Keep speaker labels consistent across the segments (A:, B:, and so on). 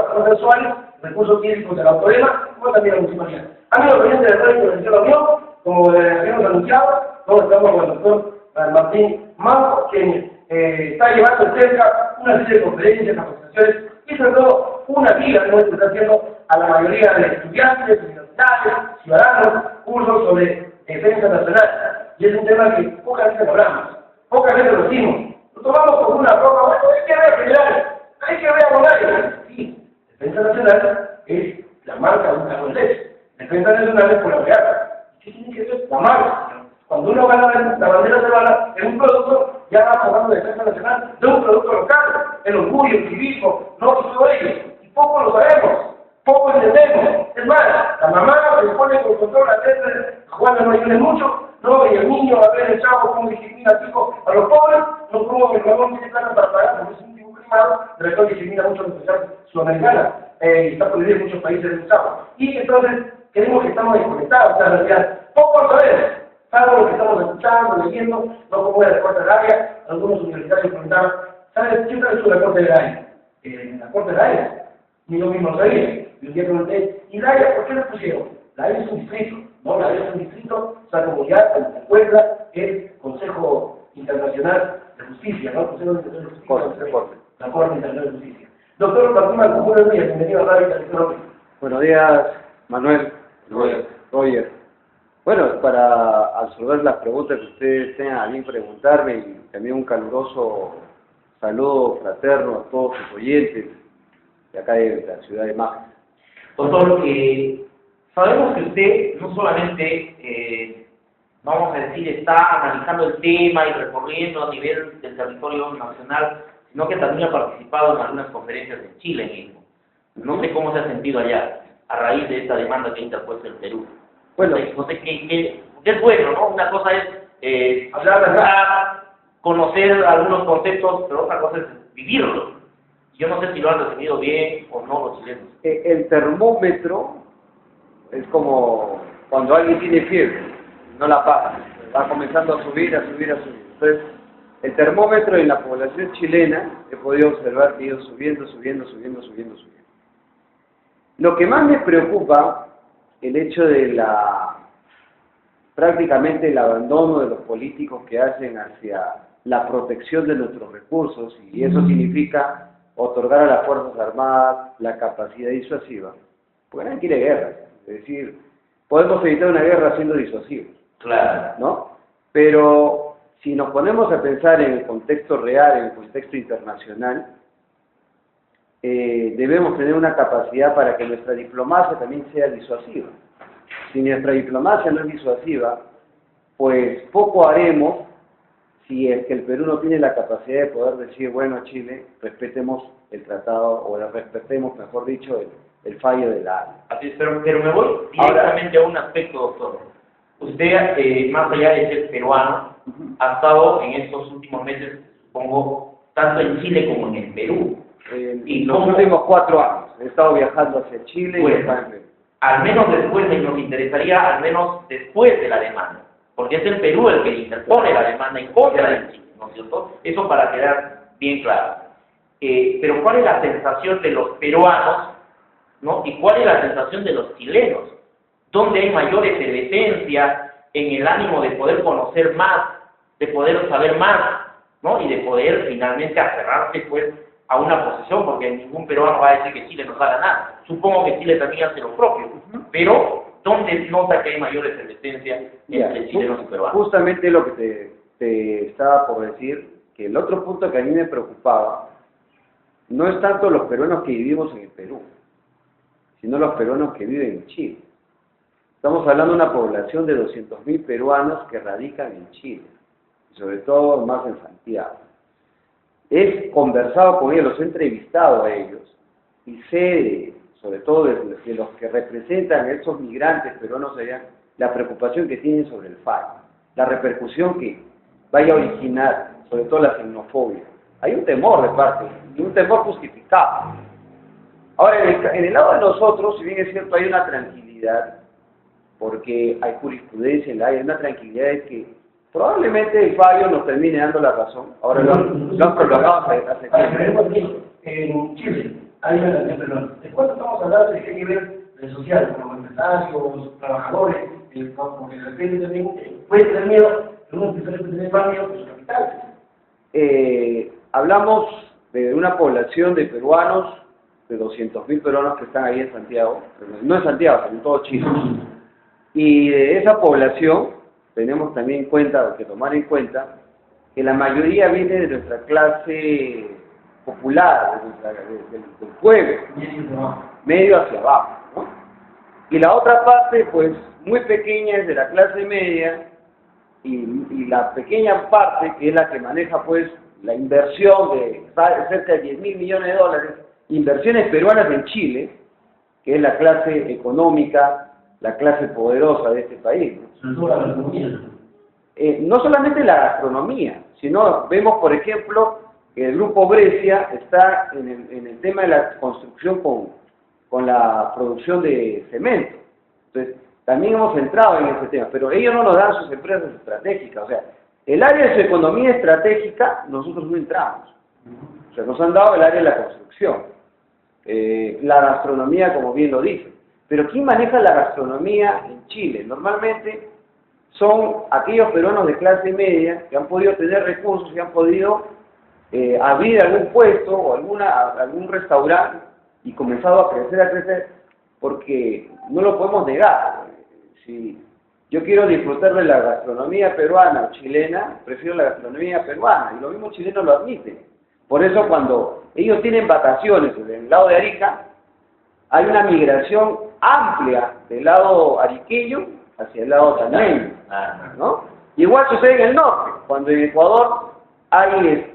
A: consensuales, recursos hídricos de la autoridad, como también la municipalidad. Amigos oyentes del Radio Televisión La Unión, como habíamos anunciado, estamos con el doctor Martín Manco, quien está llevando de cerca una serie de conferencias, capacitaciones y sobre todo una guía que está haciendo a la mayoría de estudiantes, universitarios, ciudadanos, cursos sobre defensa nacional. Y es un tema que pocas veces hablamos, pocas veces lo decimos. Lo tomamos como una broma, bueno, hay que ver general, hay que ver a sí, defensa nacional es la marca de un carro de leche. Defensa nacional es por la reata. ¿Qué tiene que ver la marca? Cuando uno gana la bandera peruana en un producto, ya va jugando de defensa nacional de un producto local, el orgullo, el civismo, no y todo ello. Y poco lo sabemos, poco entendemos. Es más, la mamá se pone con control a hacer, jugando no ayude mucho, no, y el niño a ver el chavo como discrimina a los pobres, no como el mamón tiene plata para pagar, porque es un tipo primado, de la cual discrimina mucho a la sociedad sudamericana, y está prohibido en muchos países del chavo. Y entonces, creemos que estamos desconectados de la realidad. Poco lo sabemos. Salvo lo que estamos escuchando, leyendo, no como era la Corte del Haya, algunos universitarios comentaban, ¿sabes qué tal es la Corte del Haya? La Corte del Haya, ni yo mismo sabía. Y un día pregunté, ¿y la Haya por qué le pusieron? La Haya es un distrito, ¿no? La Haya es un distrito, o sea, como ya se encuentra el Consejo Internacional de Justicia, ¿no? Consejo Internacional de Justicia. La Corte Internacional de Justicia. Doctor Martín Manco, buenos días, bienvenido a Radio Televisión.
B: Buenos días, Manuel, Roger. Bueno, para absorber las preguntas que ustedes tengan a bien preguntarme y también un caluroso saludo fraterno a todos sus oyentes de acá de la ciudad de Málaga.
C: Doctor, sabemos que usted no solamente, vamos a decir, está analizando el tema y recorriendo a nivel del territorio nacional, sino que también ha participado en algunas conferencias en Chile mismo. No sé cómo se ha sentido allá a raíz de esta demanda que ha interpuesto el Perú.
B: Bueno,
C: no sé qué es bueno, ¿no? Una cosa es hablar, conocer algunos conceptos, pero otra cosa es vivirlos. Yo no sé si lo han recibido bien o no los chilenos.
B: El termómetro es como cuando alguien tiene fiebre, no la paga, va comenzando a subir, a subir, a subir. Entonces, el termómetro en la población chilena he podido observar que ha ido subiendo. Lo que más me preocupa, el hecho de prácticamente el abandono de los políticos que hacen hacia la protección de nuestros recursos, y eso significa otorgar a las Fuerzas Armadas la capacidad disuasiva, porque nadie quiere guerra, es decir, podemos evitar una guerra siendo disuasivos,
C: claro,
B: ¿no? Pero si nos ponemos a pensar en el contexto real, en el contexto internacional, debemos tener una capacidad para que nuestra diplomacia también sea disuasiva. Si nuestra diplomacia no es disuasiva, pues poco haremos si es que el Perú no tiene la capacidad de poder decir, bueno, Chile, respetemos el tratado, o respetemos, mejor dicho, el fallo de la Haya.
C: Así es, pero me voy directamente a un aspecto, doctor. Usted, más allá de ser peruano, ha estado en estos últimos meses, supongo, tanto en Chile como en el Perú.
B: Y los últimos 4 años he estado viajando hacia Chile y en Perú.
C: Al menos después, nos interesaría al menos después de la demanda, porque es el Perú el que interpone la demanda en contra de Chile, ¿no es cierto? Eso para quedar bien claro. Pero ¿cuál es la sensación de los peruanos, ¿no? ¿Y cuál es la sensación de los chilenos? ¿Dónde hay mayor efervescencia en el ánimo de poder conocer más, de poder saber más, ¿no? Y de poder finalmente aferrarse, pues, a una posición, porque ningún peruano va a decir que Chile nos haga nada. Supongo que Chile también hace lo propio, pero ¿dónde nota que hay mayor efervescencia entre chilenos y peruanos?
B: Justamente lo que te estaba por decir, que el otro punto que a mí me preocupaba no es tanto los peruanos que vivimos en el Perú, sino los peruanos que viven en Chile. Estamos hablando de una población de 200.000 peruanos que radican en Chile, sobre todo más en Santiago. He conversado con ellos, los he entrevistado a ellos, y sé, sobre todo de los que representan a esos migrantes peruanos allá, la preocupación que tienen sobre el fallo, la repercusión que vaya a originar, sobre todo la xenofobia. Hay un temor de parte, y un temor justificado. Ahora, en el lado de nosotros, si bien es cierto, hay una tranquilidad, porque hay jurisprudencia, hay una tranquilidad de que probablemente el fallo nos termine dando la razón. Ahora lo han prolongado hace tiempo.
A: En Chile, hay una cantidad de peruanos. ¿De cuánto estamos hablando? ¿De qué nivel social? Como empresarios, trabajadores, porque de repente también puede tener miedo, uno empieza a tener más miedo que su capital.
B: Hablamos de una población de peruanos, de 200.000 peruanos que están ahí en Santiago, no en Santiago, sino en todo Chile. Y de esa población tenemos también que tomar en cuenta que la mayoría viene de nuestra clase popular, del pueblo, medio hacia abajo, ¿no? Y la otra parte, pues, muy pequeña es de la clase media, y la pequeña parte, que es la que maneja, pues, la inversión de cerca de 10.000 millones de dólares, inversiones peruanas en Chile, que es la clase económica, la clase poderosa de este país, ¿no?
A: Sobre todo la gastronomía.
B: No solamente la gastronomía, sino vemos, por ejemplo, que el Grupo Grecia está en el tema de la construcción con la producción de cemento. Entonces, también hemos entrado en ese tema, pero ellos no nos dan sus empresas estratégicas. O sea, el área de su economía estratégica, nosotros no entramos. O sea, nos han dado el área de la construcción, la gastronomía, como bien lo dice. Pero ¿quién maneja la gastronomía en Chile? Normalmente son aquellos peruanos de clase media que han podido tener recursos y han podido abrir algún puesto o algún restaurante y comenzado a crecer, porque no lo podemos negar. Si yo quiero disfrutar de la gastronomía peruana o chilena, prefiero la gastronomía peruana, y los mismos chilenos lo admiten. Por eso cuando ellos tienen vacaciones del lado de Arica, hay una migración amplia del lado ariqueño hacia el lado taneño, ¿no? Igual sucede en el norte, cuando en Ecuador hay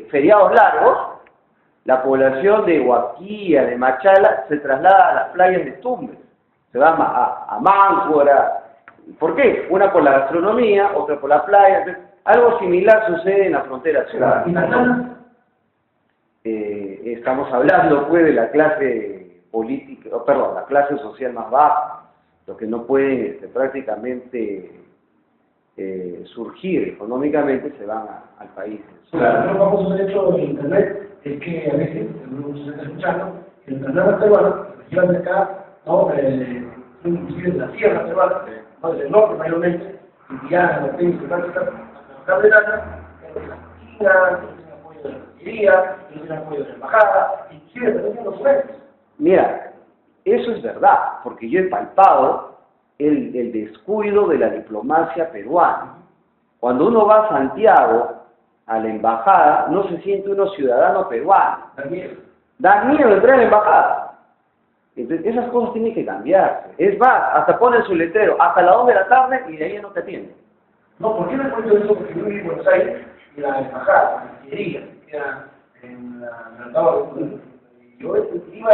B: feriados largos, la población de Huaquilla, de Machala, se traslada a las playas de Tumbes, se va a Máncora. ¿Por qué? Una por la gastronomía, otra por la playa. Entonces, algo similar sucede en la frontera sur. Estamos hablando pues de la clase política, la clase social más baja, los que no pueden prácticamente surgir económicamente se van al país.
A: Claro, lo famoso el hecho de internet es que a veces, no se está escuchando, que el traslado peruano, se llevan de acá, ¿no? Inclusive de la sierra peruana, ¿no? Desde el norte mayormente, y ya en la península, la Bretaña, en la China, tienen apoyo de la Cancillería, tienen apoyo de la Embajada, inclusive también los sueldos.
B: Mira, eso es verdad, porque yo he palpado el descuido de la diplomacia peruana. Cuando uno va a Santiago, a la embajada, no se siente uno ciudadano peruano. Da miedo entrar a la embajada. Entonces, esas cosas tienen que cambiarse. Es más, hasta ponen su letrero, hasta las 2 de la tarde y de ahí no te atienden.
A: No, ¿por qué me cuento eso? Porque yo viví en Buenos Aires y la embajada, la Cancillería, que queda en la Tratado de yo iba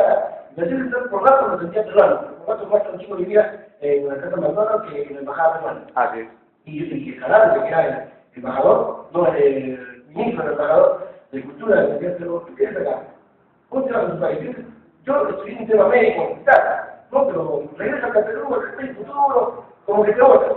A: me hacía entrar por rato, me sentía peruano, por rato más tranquilo vivía en la casa McDonald's que en la embajada peruana.
B: Ah, sí.
A: Y el Jalán, que era el embajador, no, el ministro del embajador de Cultura, me decía, pero ¿qué quieres acá? ¿Cómo te vas a tu país? Yo estoy en un tema médico, no, pero regresa a Perú, el futuro, como que te otra.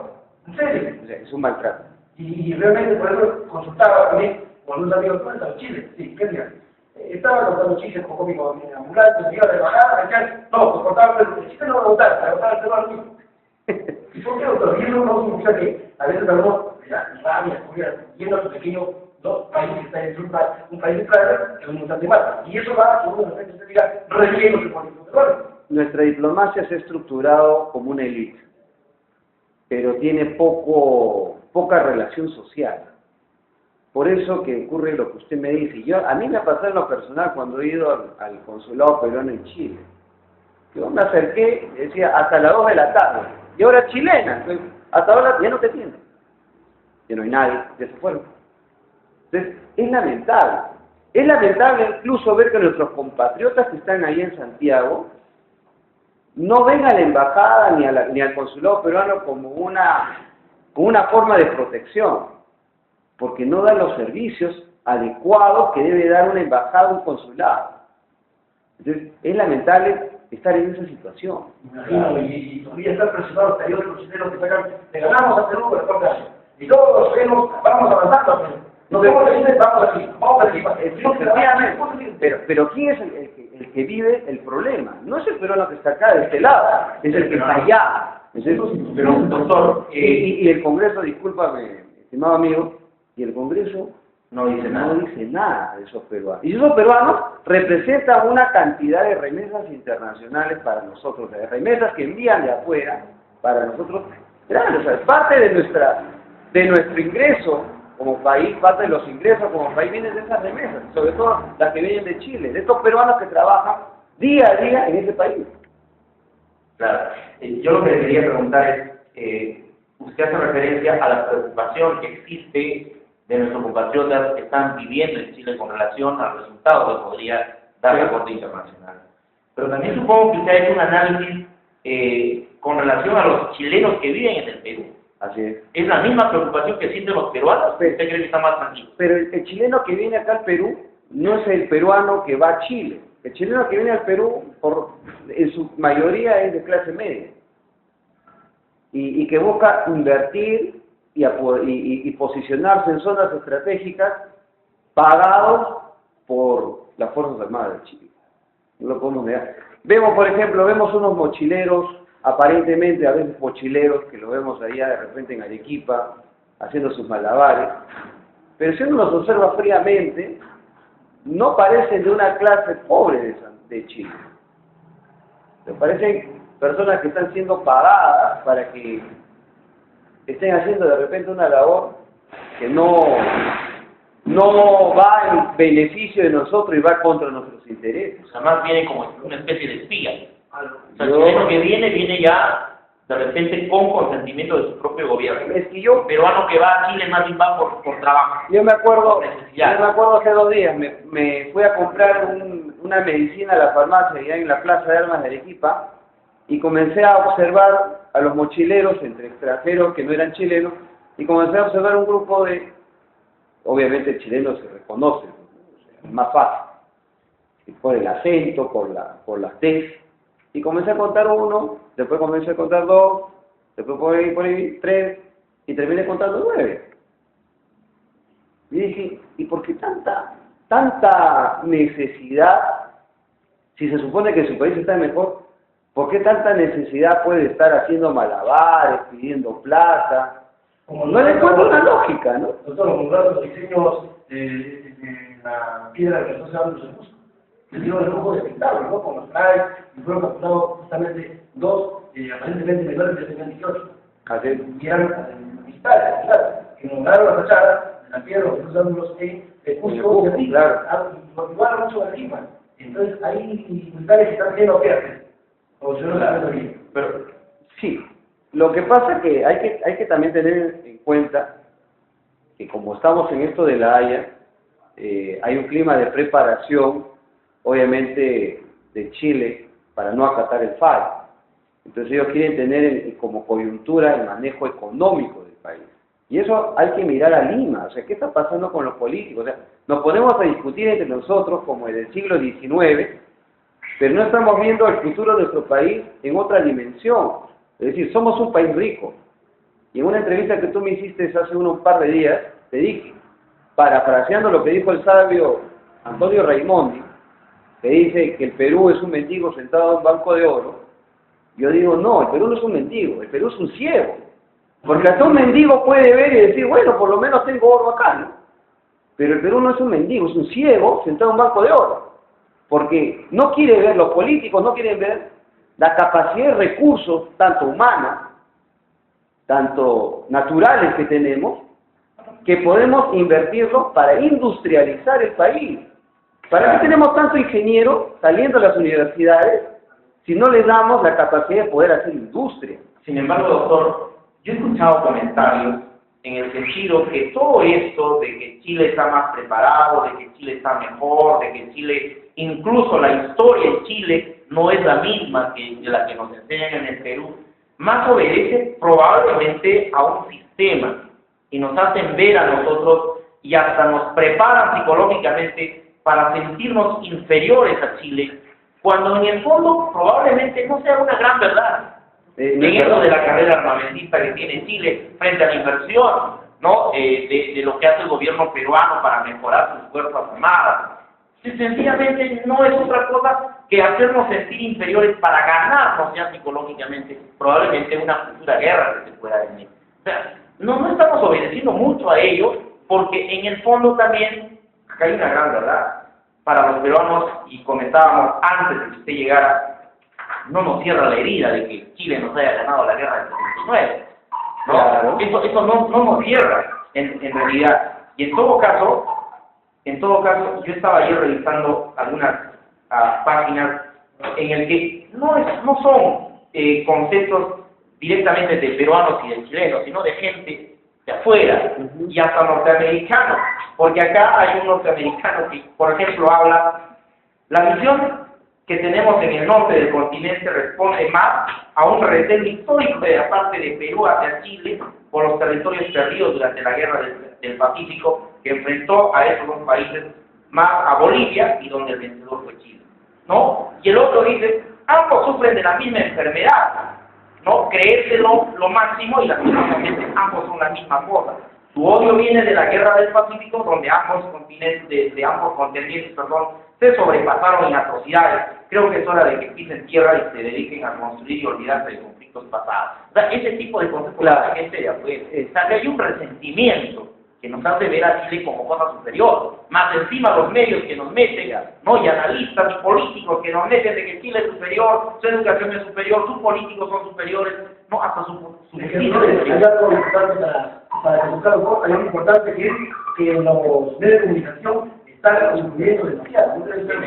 A: ¿En serio?
B: O sea, es un maltrato.
A: Y realmente por eso consultaba también con unos amigos, ¿dónde está Chile? Sí, ¿qué día? Estaba contando chistes con cómicos ambulantes, me iba de bajada, me decían, no, pues cortaba el chiste no va a votar, para votar el peruano mismo. ¿Y por qué, doctor? Y eso no significa que a veces hablamos de la rabia, yendo a su pequeño país que está en un país de playa, que es un instante más. Y eso va a que uno de repente se diga, relleno de políticos peruanos.
B: Nuestra diplomacia se ha estructurado como una élite, pero tiene poca relación social. Por eso que ocurre lo que usted me dice. A mí me ha pasado en lo personal cuando he ido al consulado peruano en Chile. Yo me acerqué y decía, hasta las 2 de la tarde. Y ahora chilena. Entonces, hasta ahora ya no te atienden. Ya no hay nadie, ya se fueron. Entonces, es lamentable. Es lamentable incluso ver que nuestros compatriotas que están ahí en Santiago no ven a la embajada ni al consulado peruano como una forma de protección, porque no dan los servicios adecuados que debe dar una embajada o un consulado. Entonces, es lamentable estar en esa situación.
A: Imagino, y todavía están presionados hasta ellos los chilenos que sacan, le ganamos a Perú por el corte año. Y todos los vemos, vamos avanzando a Perú. Nos vemos vamos aquí, vamos a Efectivamente.
B: Pero ¿quién es el que vive el problema. No es el peruano que está acá de este lado, es el que está allá.
C: Pero, doctor,
B: Y el Congreso, discúlpame, estimado amigo, y el Congreso
C: no dice nada.
B: no dice nada de esos peruanos. Y esos peruanos representan una cantidad de remesas internacionales para nosotros, de remesas que envían de afuera para nosotros, grandes. O sea, parte de nuestro ingreso como país, parte de los ingresos como país vienen de esas remesas, sobre todo las que vienen de Chile, de estos peruanos que trabajan día a día en ese país.
C: Claro. Yo lo que le quería preguntar es, usted hace referencia a la preocupación que existe de nuestros compatriotas que están viviendo en Chile con relación a los resultados que podría dar la Corte Internacional. Pero también supongo que usted ha hecho un análisis con relación a los chilenos que viven en el Perú.
B: Así es.
C: ¿Es la misma preocupación que sienten los peruanos? ¿Usted cree que está más tranquilo?
B: Pero el chileno que viene acá al Perú no es el peruano que va a Chile. El chileno que viene al Perú, en su mayoría, es de clase media. Y que busca invertir y posicionarse en zonas estratégicas pagados por las Fuerzas Armadas de Chile. No lo podemos negar. Vemos, por ejemplo, unos mochileros, aparentemente a veces mochileros, que lo vemos allá de repente en Arequipa, haciendo sus malabares, pero si uno los observa fríamente, no parecen de una clase pobre de Chile. Me parecen personas que están siendo pagadas para que estén haciendo de repente una labor que no va en beneficio de nosotros y va contra nuestros intereses.
C: O sea, más viene como una especie de espía. O sea, el chileno que viene ya de repente con consentimiento de su propio gobierno.
B: Es que
C: el peruano que va a Chile más bien va por trabajo.
B: Yo me acuerdo
C: necesidad.
B: hace 2 días, me fui a comprar una medicina a la farmacia allá en la Plaza de Armas de Arequipa y comencé a observar a los mochileros, entre extranjeros que no eran chilenos, y comencé a observar un grupo de, obviamente el chileno se reconoce, o sea, es más fácil, por el acento, por las T's, y comencé a contar 1, después comencé a contar 2, después por ahí 3, y terminé contando 9. Y dije, ¿y por qué tanta necesidad? Si se supone que su país está mejor, ¿por qué tanta necesidad puede estar haciendo malabares, pidiendo plata?
A: Como
B: no le encuentro una lógica, ¿no?
A: Nosotros vamos a los diseños de la piedra que nosotros llamamos los Cusco. Que dio el lujo de pintarlo, ¿no? Con los trajes, y fueron capturados justamente 2, aparentemente menores de 78.
B: Así.
A: Que eran militares, claro, que nombraron la fachada de la piedra, los ángulos de Cusco y de Lima.
B: Claro.
A: Motivaron mucho a Lima. Entonces, hay militares que están haciendo qué o yo no sé bien.
B: Pero, sí. Lo que pasa es que hay que también tener en cuenta que como estamos en esto de la Haya, hay un clima de preparación, obviamente, de Chile para no acatar el fallo. Entonces ellos quieren tener como coyuntura el manejo económico del país. Y eso hay que mirar a Lima. O sea, ¿qué está pasando con los políticos? O sea, nos ponemos a discutir entre nosotros como en el siglo XIX, pero no estamos viendo el futuro de nuestro país en otra dimensión. Es decir, somos un país rico. Y en una entrevista que tú me hiciste hace un par de días, te dije, parafraseando lo que dijo el sabio Antonio Raimondi, que dice que el Perú es un mendigo sentado en un banco de oro, yo digo, no, el Perú no es un mendigo, el Perú es un ciego. Porque hasta un mendigo puede ver y decir, bueno, por lo menos tengo oro acá, ¿no? Pero el Perú no es un mendigo, es un ciego sentado en un banco de oro. Porque no quiere ver, los políticos no quieren ver la capacidad de recursos, tanto humanos, tanto naturales que tenemos, que podemos invertirlos para industrializar el país. ¿Para qué tenemos tanto ingeniero saliendo de las universidades si no les damos la capacidad de poder hacer industria?
C: Sin embargo, doctor, yo he escuchado comentarios en el sentido que todo esto de que Chile está más preparado, de que Chile está mejor, de que Chile, incluso la historia en Chile no es la misma que la que nos enseñan en el Perú, más obedece probablemente a un sistema y nos hacen ver a nosotros y hasta nos preparan psicológicamente para sentirnos inferiores a Chile, cuando en el fondo probablemente no sea una gran verdad. En eso de la carrera armamentista que tiene Chile frente a la inversión, ¿no? De lo que hace el gobierno peruano para mejorar sus fuerzas armadas. Sencillamente no es otra cosa que hacernos sentir inferiores para ganarnos ya psicológicamente, probablemente una futura guerra que se pueda venir. O sea, no estamos obedeciendo mucho a ellos, porque en el fondo también, acá hay una gran verdad, para los peruanos, y comentábamos antes de que usted llegara, no nos cierra la herida de que Chile nos haya ganado la guerra del 79. ¿No?
B: Claro.
C: Eso no nos cierra en realidad. Y en todo caso, yo estaba ayer revisando algunas páginas en el que no son conceptos directamente de peruanos y de chilenos, sino de gente de afuera y hasta norteamericanos, porque acá hay un norteamericano que, por ejemplo, habla: la misión que tenemos en el norte del continente responde más a un retén histórico de la parte de Perú hacia Chile por los territorios perdidos durante la guerra del Pacífico, que enfrentó a esos dos países más a Bolivia, y donde el vencedor fue Chile, ¿no? Y el otro dice: ambos sufren de la misma enfermedad, ¿no? Creérselo lo máximo, y lastimosamente ambos son la misma cosa. Su odio viene de la guerra del Pacífico, donde ambos contendientes, se sobrepasaron en atrocidades. Creo que es hora de que pisen tierra y se dediquen a construir y olvidarse de conflictos pasados. O sea, ese tipo de conceptos,
B: claro,
C: la gente de afuera. O sea, que hay un resentimiento que nos hace ver a Chile como cosa superior. Más encima los medios que nos meten, ¿no? Y analistas y políticos que nos meten de que Chile es superior, su educación es superior, sus políticos son superiores, no, hasta su justicia es superior.
A: Hay algo importante para tocar un poco, hay algo importante que es que los medios de comunicación están influyendo demasiado. Muchas veces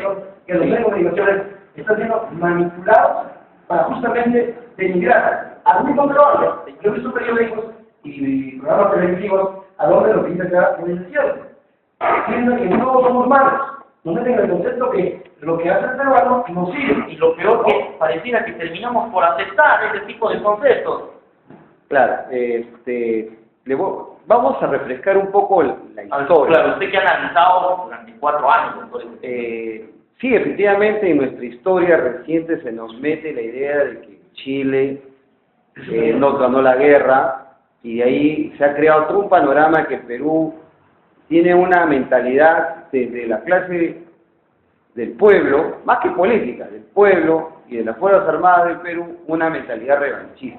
A: que los medios de comunicación están siendo manipulados para justamente denigrar al mismo peruano. Yo he visto periódicos y programas televisivos a donde lo que dice acá es cierto, diciendo que no somos malos, no meten el concepto que lo que hace el peruano nos sirve.
C: Y lo peor que pareciera que terminamos por aceptar ese tipo de conceptos.
B: Claro, vamos a refrescar un poco la historia.
C: Claro, usted que ha analizado durante 4 años, doctor.
B: Sí, efectivamente, en nuestra historia reciente se nos mete la idea de que Chile nos ganó la guerra, y ahí se ha creado todo un panorama que Perú tiene una mentalidad desde la clase del pueblo, más que política, del pueblo y de las Fuerzas Armadas del Perú, una mentalidad revanchista.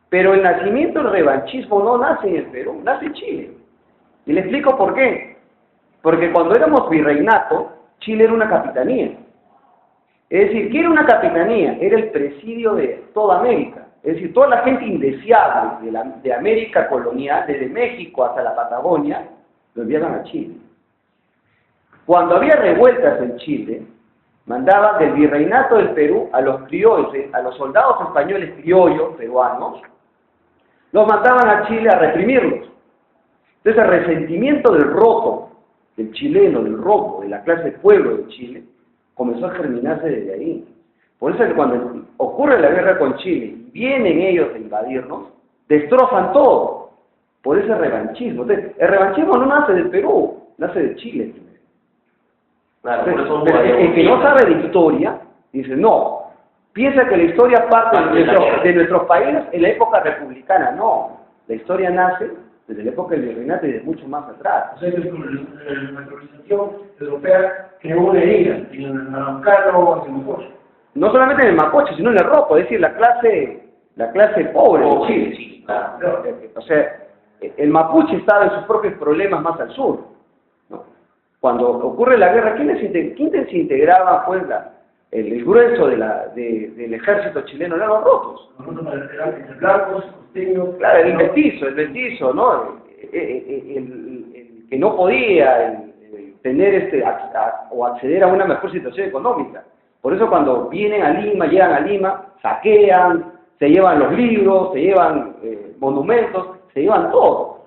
B: Pero el nacimiento del revanchismo no nace en el Perú, nace en Chile. Y le explico por qué. Porque cuando éramos virreinato, Chile era una capitanía. Es decir, ¿qué era una capitanía? Era el presidio de toda América. Es decir, toda la gente indeseable de América colonial, desde México hasta la Patagonia, lo enviaban a Chile. Cuando había revueltas en Chile, mandaban del virreinato del Perú a los criollos, a los soldados españoles criollos peruanos, los mandaban a Chile a reprimirlos. Entonces el resentimiento del roto, del chileno, del roto, de la clase pueblo de Chile, comenzó a germinarse desde ahí. Por eso es que cuando ocurre la guerra con Chile y vienen ellos a invadirnos, destrozan todo por ese revanchismo. Entonces, el revanchismo no nace del Perú, nace de Chile primero.
C: Claro, por eso
B: El que no sabe de historia, dice, no, piensa que la historia parte de nuestros países en la época republicana. No, la historia nace desde la época del virreinato y de mucho más atrás.
A: O sea, la colonización europea creó una herida en el Araucano, en el Mapocho.
B: No solamente en el Mapocho, sino en el Roco, es decir, la clase pobre de Chile.
C: Sí, claro.
B: O sea, el mapuche estaba en sus propios problemas más al sur, ¿no? Cuando ocurre la guerra, ¿quiénes se integraban? Pues el grueso del ejército chileno eran los rotos.
A: Eran blancos, costeños.
B: Claro, el mestizo, ¿no? El que no podía tener o acceder a una mejor situación económica. Por eso cuando llegan a Lima, saquean, se llevan los libros, se llevan monumentos, se llevan todo.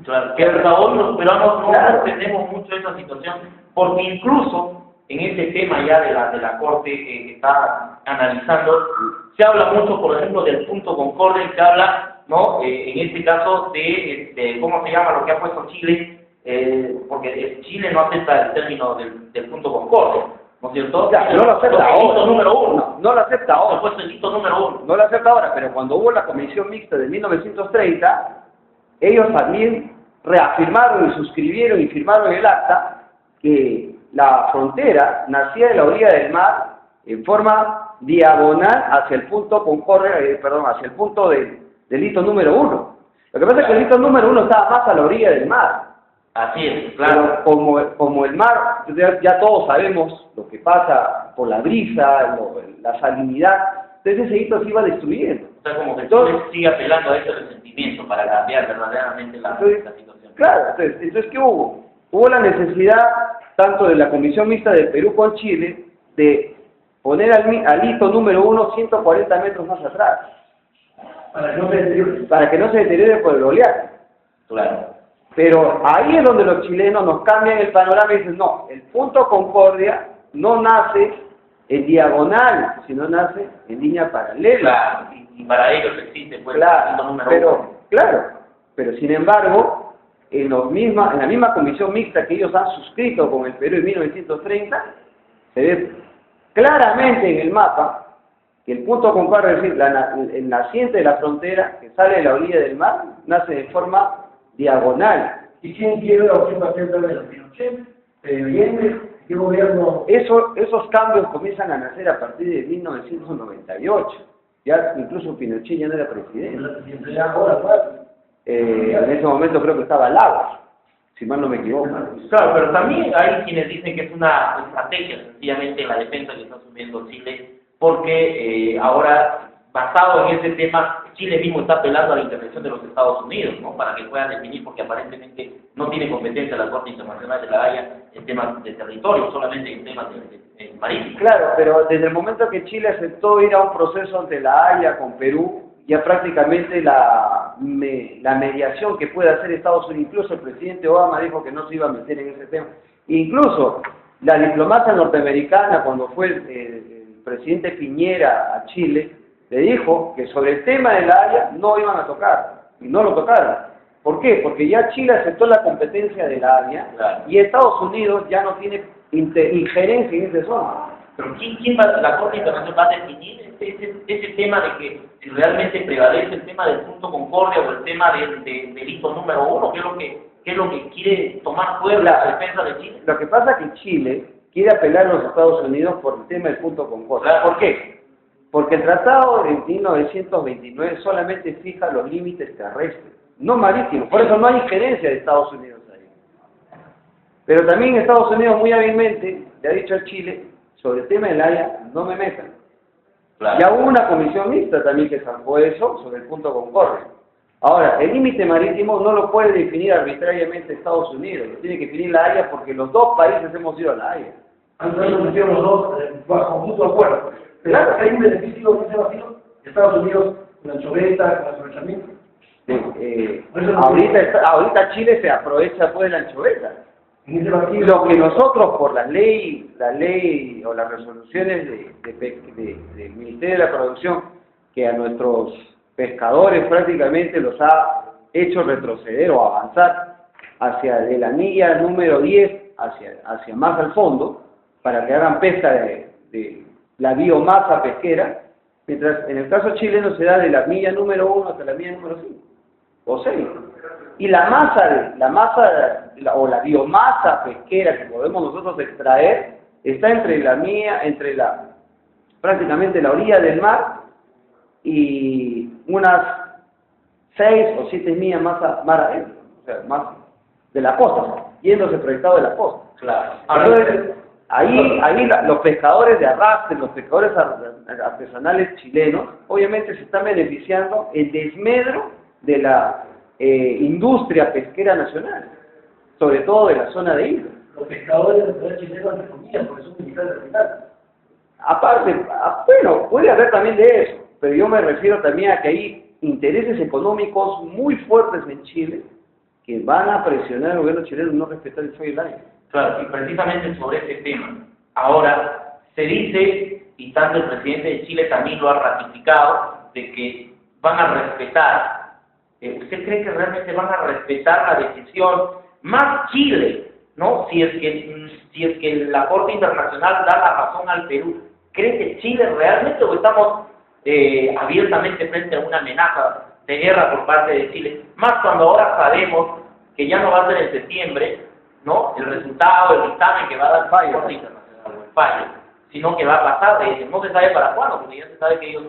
C: Claro, que hasta hoy los peruanos no entendemos mucho esa situación, porque incluso en ese tema ya de la Corte que está analizando, se habla mucho, por ejemplo, del punto concorde, y se habla, ¿no? En este caso de ¿cómo se llama lo que ha puesto Chile? Porque Chile no acepta el término del punto concorde, ¿no es cierto?
B: Ya, no lo acepta ahora.
C: Número 1.
B: No lo acepta ahora.
C: Ha puesto el hito número 1.
B: No lo acepta ahora, pero cuando hubo la Comisión Mixta de 1930, ellos también reafirmaron y suscribieron y firmaron el acta que la frontera nacía de la orilla del mar en forma diagonal hacia el punto hacia el punto del hito número 1. Lo que pasa es que el hito número 1 estaba más a la orilla del mar.
C: Así es, claro.
B: Pero como el mar, ya todos sabemos lo que pasa por la brisa, la salinidad, entonces ese hito se iba destruyendo.
C: O sea, como que entonces sigue apelando a ese resentimiento para cambiar verdaderamente la situación.
B: Claro, entonces ¿qué hubo? Hubo la necesidad, tanto de la Comisión Mixta de Perú con Chile, de poner al hito número 1 140 metros más atrás.
A: Para que no se deteriore.
B: Para que no se deteriore por el oleaje.
C: Claro.
B: Pero ahí es donde los chilenos nos cambian el panorama y dicen, no, el punto Concordia no nace en diagonal, sino nace en línea paralela.
C: Claro, y para ellos existe pues
B: claro,
C: el punto número 1.
B: Claro, pero sin embargo, en la misma comisión mixta que ellos han suscrito con el Perú en 1930, se ve claramente en el mapa que el punto Concordia, es decir, el naciente de la frontera, que sale de la orilla del mar, nace de forma diagonal.
A: ¿Y quién quiere o quién va a hacer de los Pinochet? Allende, ¿qué gobierno?
B: Esos cambios comienzan a nacer a partir de 1998. Ya incluso Pinochet ya no era presidente.
A: Ya ahora, pues.
B: En ese momento creo que estaba Lagos, si mal no me equivoco.
C: Claro, pero también hay quienes dicen que es una estrategia sencillamente la defensa que está asumiendo Chile, porque ahora, basado en ese tema, Chile mismo está apelando a la intervención de los Estados Unidos, ¿no? Para que puedan definir, porque aparentemente no tiene competencia la Corte Internacional de la Haya en temas de territorio, solamente en temas de marítimos.
B: Claro, pero desde el momento que Chile aceptó ir a un proceso ante la Haya con Perú, ya prácticamente la mediación que puede hacer Estados Unidos, incluso el presidente Obama dijo que no se iba a meter en ese tema. Incluso la diplomacia norteamericana, cuando fue el presidente Piñera a Chile, le dijo que sobre el tema de la Haya no iban a tocar, y no lo tocaron. ¿Por qué? Porque ya Chile aceptó la competencia de la Haya, claro, y Estados Unidos ya no tiene injerencia en esa zona.
C: Pero ¿quién va, la Corte Internacional va a definir ese tema de que si realmente prevalece el tema del punto Concordia o el tema del hito número 1? ¿Qué es lo que quiere tomar fuerza la defensa de Chile?
B: Lo que pasa es que Chile quiere apelar a los Estados Unidos por el tema del punto Concordia. Claro. ¿Por qué? Porque el tratado de 1929 solamente fija los límites terrestres, no marítimos. Por eso no hay injerencia de Estados Unidos ahí. Pero también Estados Unidos muy hábilmente le ha dicho a Chile, sobre el tema del Haya, no me metan. Claro. Ya hubo una comisión mixta también que zancó eso sobre el punto Concordia. Ahora, el límite marítimo no lo puede definir arbitrariamente Estados Unidos, lo tiene que definir la Haya porque los dos países hemos ido a la Haya.
A: Antes nos metieron los dos bajo mutuo acuerdo. Claro, hay un beneficio de ese vacío, Estados Unidos con la anchoveta, con el aprovechamiento.
B: Ahorita Chile se aprovecha pues de la anchoveta. Lo que nosotros por la ley o las resoluciones del Ministerio de la Producción, que a nuestros pescadores prácticamente los ha hecho retroceder o avanzar hacia de la milla número 10 hacia más al fondo, para que hagan pesca de la biomasa pesquera, mientras en el caso chileno se da de la milla número 1 hasta la milla número 5 o 6. Y la biomasa pesquera que podemos nosotros extraer está prácticamente la orilla del mar y unas 6 o 7 millas más adentro, o sea, más de la costa, yéndose proyectado de la costa.
C: Claro.
B: Entonces, ahí los pescadores de arrastre, los pescadores artesanales chilenos, obviamente se están beneficiando el desmedro de la industria pesquera nacional, sobre todo de la zona de isla.
A: Los pescadores chilenos de comida, porque son militares de capital.
B: Aparte, bueno, puede haber también de eso, pero yo me refiero también a que hay intereses económicos muy fuertes en Chile que van a presionar al gobierno chileno no respetar el fuego y el aire.
C: Claro, y precisamente sobre ese tema. Ahora, se dice, y tanto el presidente de Chile también lo ha ratificado, de que van a respetar. ¿Usted cree que realmente van a respetar la decisión? Más Chile, ¿no? Si es que la Corte Internacional da la razón al Perú, ¿cree que Chile realmente o estamos abiertamente frente a una amenaza de guerra por parte de Chile? Más cuando ahora sabemos que ya no va a ser en septiembre, ¿no? El resultado, el dictamen que va a dar la Corte Internacional, o el fallo, sino que va a pasar de eso. No se sabe para cuándo, porque ya se sabe que ellos,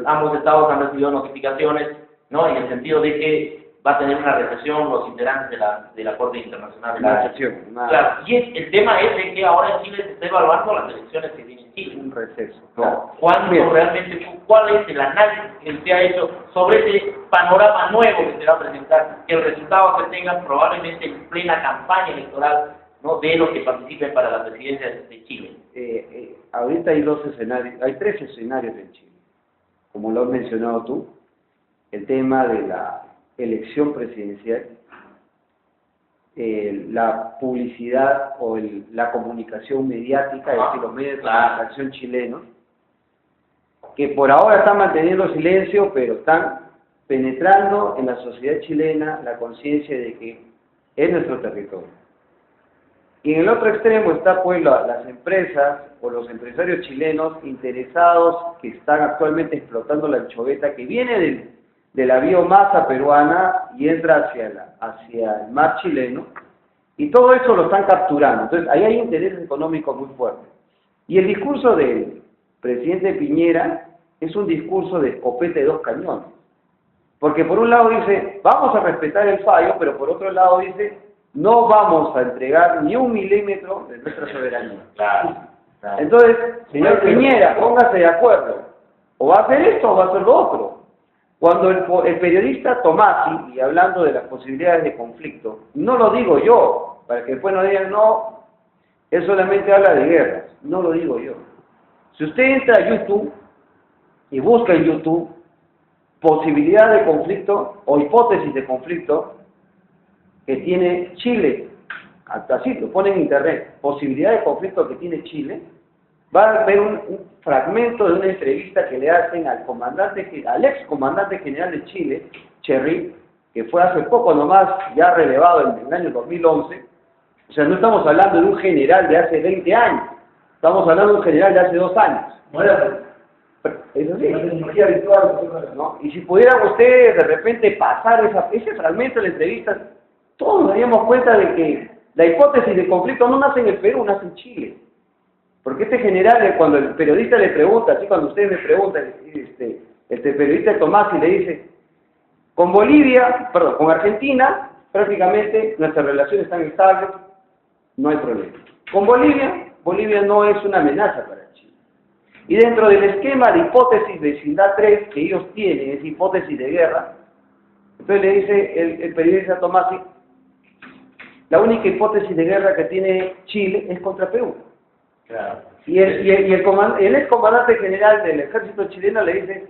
C: ambos estados han recibido notificaciones, ¿no? En el sentido de que va a tener una recesión los integrantes de la Corte Internacional. Claro, y el tema es de que ahora en Chile se está evaluando las elecciones que vienen en Chile.
B: Un receso.
C: ¿No? ¿Cuál es el análisis que se ha hecho sobre ese panorama nuevo que se va a presentar? Que el resultado se tenga probablemente en plena campaña electoral, ¿no? De los que participen para la presidencia de Chile.
B: Ahorita hay dos escenarios, hay tres escenarios en Chile. Como lo has mencionado tú, el tema de la elección presidencial, la publicidad o la comunicación mediática, es decir, los medios de comunicación chilenos, que por ahora están manteniendo silencio, pero están penetrando en la sociedad chilena la conciencia de que es nuestro territorio. Y en el otro extremo está pues las empresas o los empresarios chilenos interesados que están actualmente explotando la anchoveta que viene de la biomasa peruana y entra hacia el mar chileno, y todo eso lo están capturando. Entonces, ahí hay intereses económicos muy fuertes. Y el discurso del presidente Piñera es un discurso de escopeta de dos cañones. Porque por un lado dice, vamos a respetar el fallo, pero por otro lado dice, no vamos a entregar ni 1 milímetro de nuestra soberanía.
C: Claro.
B: Entonces, señor Piñera, póngase de acuerdo. O va a hacer esto o va a hacer lo otro. Cuando el periodista Tomasi, y hablando de las posibilidades de conflicto, no lo digo yo, para que después no digan, no, él solamente habla de guerras, no lo digo yo. Si usted entra a YouTube y busca en YouTube posibilidad de conflicto o hipótesis de conflicto que tiene Chile, así lo pone en internet, posibilidad de conflicto que tiene Chile, va a ver un fragmento de una entrevista que le hacen al ex comandante general de Chile, Cherry, que fue hace poco nomás, ya relevado en el año 2011. O sea, no estamos hablando de un general de hace 20 años, estamos hablando de un general de hace 2 años.
A: Bueno,
B: Eso sí.
A: la tecnología virtual,
B: ¿No? Y si pudieran ustedes de repente pasar ese fragmento de la entrevista, todos nos daríamos cuenta de que la hipótesis de conflicto no nace en el Perú, nace en Chile. Porque este general, cuando el periodista le pregunta, así cuando ustedes me preguntan, este periodista Tomás y le dice, con Argentina, prácticamente nuestras relaciones están estables, no hay problema. Con Bolivia no es una amenaza para Chile. Y dentro del esquema de hipótesis de vecindad 3 que ellos tienen, es hipótesis de guerra, entonces le dice el periodista Tomás, la única hipótesis de guerra que tiene Chile es contra Perú.
C: Claro.
B: Y el ex comandante general del ejército chileno le dice,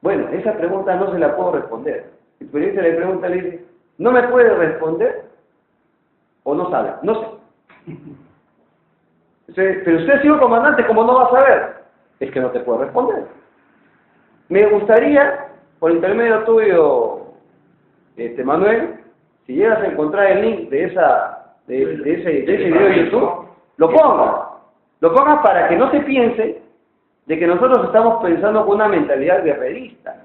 B: bueno, esa pregunta no se la puedo responder. El periodista le pregunta, le dice, ¿no me puede responder? ¿O no sabe? No sé. Pero usted ha sido comandante, ¿cómo no va a saber? Es que no te puedo responder. Me gustaría, por intermedio tuyo, Manuel, si llegas a encontrar el link de ese video de YouTube, lo pongas para que no se piense de que nosotros estamos pensando con una mentalidad guerrerista,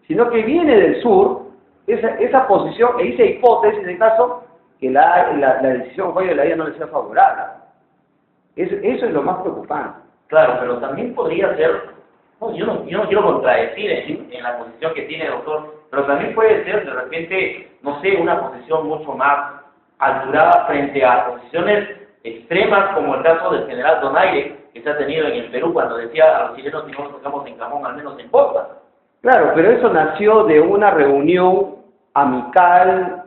B: sino que viene del sur esa posición e esa hipótesis de caso que la decisión de la IA no le sea favorable. Eso es lo más preocupante.
C: Claro, pero también podría ser, yo no quiero contradecir en la posición que tiene el doctor, pero también puede ser de repente, no sé, una posición mucho más alturada frente a posiciones extremas, como el caso del general Donaire, que se ha tenido en el Perú cuando decía a los chilenos, si no nos tocamos en jamón, al menos en boca.
B: Claro, pero eso nació de una reunión amical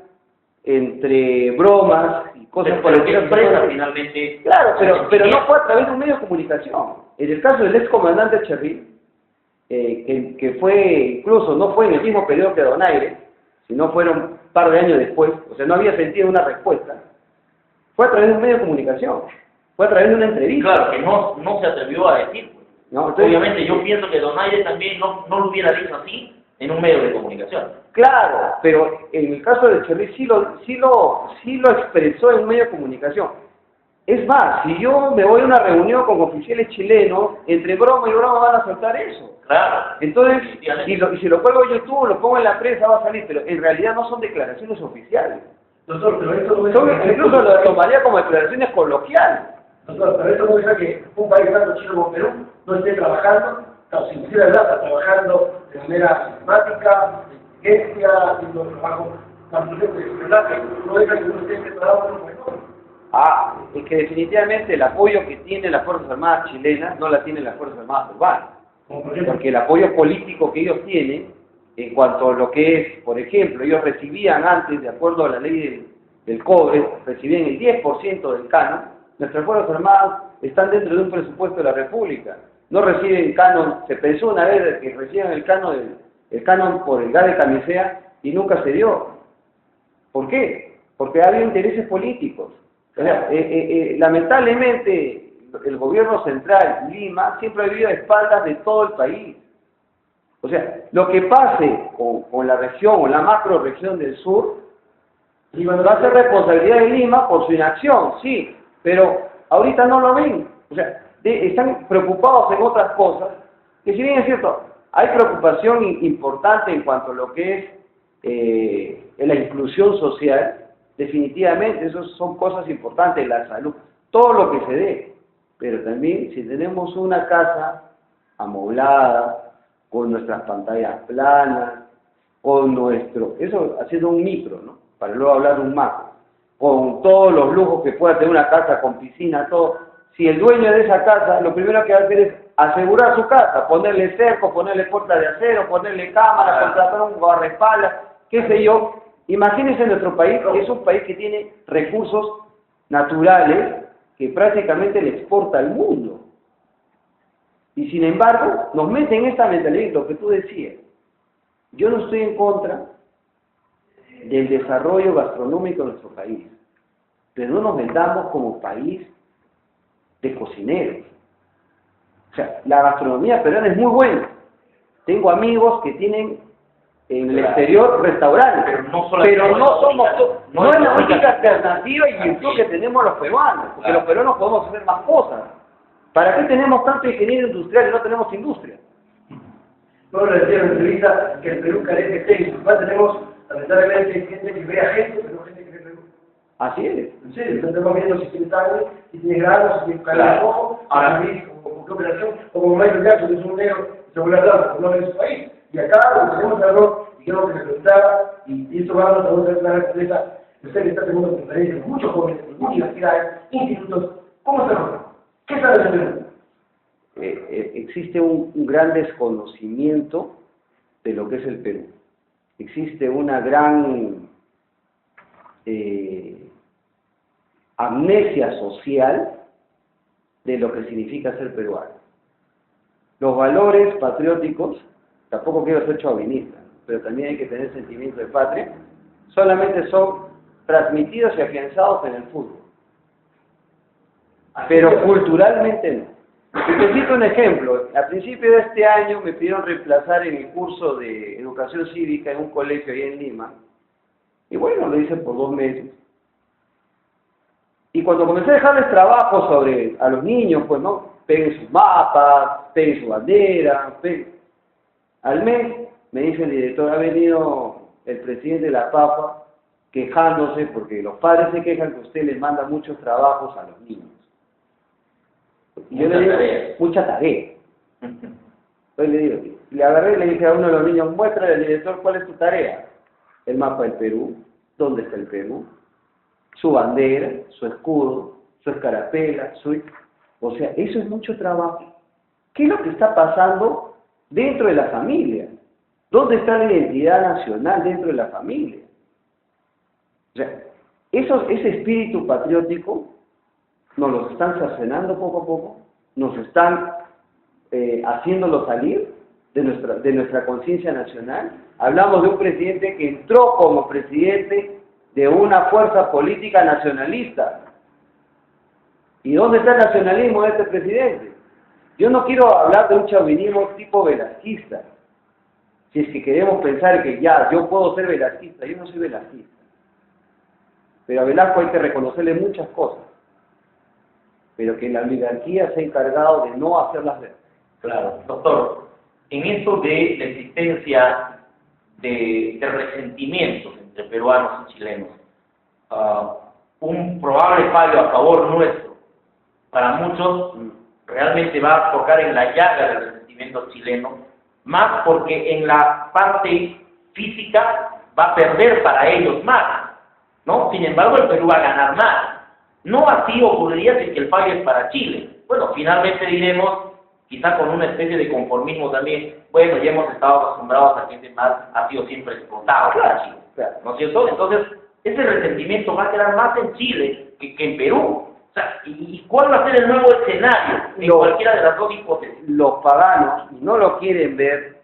B: entre bromas y cosas por el estilo.
C: Finalmente.
B: Claro, pero no fue a través de un medio de comunicación. En el caso del ex comandante Cherry, que fue, incluso no fue en el mismo periodo que Donaire, sino fueron un par de años después, o sea, no había sentido una respuesta, fue a través de un medio de comunicación, fue a través de una entrevista.
C: Claro, que no se atrevió a decir.
B: No, entonces,
C: obviamente yo pienso que Donaire también no lo hubiera dicho así en un medio de comunicación.
B: Claro, pero en el caso de Cherry sí lo expresó en un medio de comunicación. Es más, si yo me voy a una reunión con oficiales chilenos, entre broma y broma van a soltar eso.
C: Claro.
B: Entonces, si lo cuelgo en YouTube, lo pongo en la prensa, va a salir, pero en realidad no son declaraciones oficiales.
A: Doctor, pero esto no es...
B: Incluso lo tomaría como declaraciones coloquiales.
A: Doctor, pero esto no es que un país tanto Chile como Perú no esté trabajando, no, si quisiera verdad, está trabajando de manera sistemática, de inteligencia, haciendo trabajo más ¿verdad? Que no deja que uno esté trabajando con mejor.
B: Es que definitivamente el apoyo que tienen las Fuerzas Armadas chilenas no la tienen las Fuerzas Armadas peruanas. Porque el apoyo político que ellos tienen, en cuanto a lo que es, por ejemplo, ellos recibían antes, de acuerdo a la ley del cobre, recibían el 10% del canon. Nuestras Fuerzas Armadas están dentro de un presupuesto de la República. No reciben canon, se pensó una vez que recibían el canon por el gas de camisea y nunca se dio. ¿Por qué? Porque había intereses políticos. O sea, lamentablemente, el gobierno central, Lima, siempre ha vivido a espaldas de todo el país. O sea, lo que pase con la región o la macro región del sur, va a ser responsabilidad de Lima por su inacción, sí, pero ahorita no lo ven. O sea, están preocupados en otras cosas, que si bien es cierto, hay preocupación importante en cuanto a lo que es la inclusión social. Definitivamente, esas son cosas importantes, la salud, todo lo que se dé. Pero también, si tenemos una casa amoblada, con nuestras pantallas planas, eso haciendo un micro, ¿no? Para luego hablar de un macro, con todos los lujos que pueda tener una casa, con piscina, todo. Si el dueño de esa casa, lo primero que va a hacer es asegurar su casa, ponerle cerco, ponerle puertas de acero, ponerle cámara, contratar un guardaespaldas, qué sé yo. Imagínense nuestro país, que es un país que tiene recursos naturales que prácticamente le exporta al mundo. Y sin embargo, nos meten en esta mentalidad, lo que tú decías. Yo no estoy en contra del desarrollo gastronómico de nuestro país, pero no nos vendamos como país de cocineros. O sea, la gastronomía peruana es muy buena. Tengo amigos que tienen en el exterior restaurantes, pero no es la única alternativa y virtud que tenemos los peruanos, porque los peruanos podemos hacer más cosas. ¿Para qué tenemos tanto ingeniero industrial y no tenemos industria?
A: No le decía en la entrevista que el Perú carece de técnicos. Tenemos, lamentablemente, gente que ve a gente, pero no gente que ve Perú.
B: Así es.
A: En serio, estamos viendo si tiene sangre, si tiene granos, si tiene carne de rojo, o qué operación, o como Michael Jackson, que es un negro, se vuelve a hablar, no en su país. Y acá lo tenemos error, y creo que me preguntaba, y esto va a dar una empresa, usted que está teniendo conferencias, muchos jóvenes, universidades, institutos, ¿cómo está el ¿Qué está haciendo?
B: Existe un gran desconocimiento de lo que es el Perú. Existe una gran amnesia social de lo que significa ser peruano. Los valores patrióticos, tampoco quiero ser chauvinista, pero también hay que tener sentimiento de patria, solamente son transmitidos y afianzados en el fútbol. Pero culturalmente no. Y te cito un ejemplo. A principio de este año me pidieron reemplazar en el curso de educación cívica en un colegio ahí en Lima. Y bueno, lo hice por 2 meses. Y cuando comencé a dejarles trabajo a los niños, pues no, peguen sus mapas, peguen su bandera, al mes me dice el director, ha venido el presidente de la PAFA quejándose porque los padres se quejan que usted les manda muchos trabajos a los niños. Y yo le digo, mucha tarea. Entonces le agarré y le dije a uno de los niños, muéstrale al director cuál es tu tarea. El mapa del Perú, dónde está el Perú, su bandera, su escudo, su escarapela, o sea, eso es mucho trabajo. ¿Qué es lo que está pasando dentro de la familia? ¿Dónde está la identidad nacional dentro de la familia? O sea, ese espíritu patriótico nos lo están cercenando poco a poco, nos están haciéndolo salir de nuestra conciencia nacional. Hablamos de un presidente que entró como presidente de una fuerza política nacionalista. ¿Y dónde está el nacionalismo de este presidente? Yo no quiero hablar de un chauvinismo tipo velasquista. Si es que queremos pensar que yo puedo ser velasquista, yo no soy velasquista. Pero a Velasco hay que reconocerle muchas cosas. Pero que la oligarquía se ha encargado de no hacerlas ver.
C: Claro, doctor, en eso de la existencia de resentimientos entre peruanos y chilenos, un probable fallo a favor nuestro, para muchos realmente va a tocar en la llaga del resentimiento chileno, más porque en la parte física va a perder para ellos más, ¿no? Sin embargo, el Perú va a ganar más. No así ocurriría si el fallo es para Chile. Bueno, finalmente diremos, quizá con una especie de conformismo también, bueno, ya hemos estado acostumbrados a que este mar ha sido siempre explotado para Chile, ¿no es cierto? Entonces, ese resentimiento va a quedar más en Chile que en Perú. O sea, ¿y cuál va a ser el nuevo escenario en cualquiera de las dos hipótesis?
B: Los paganos no lo quieren ver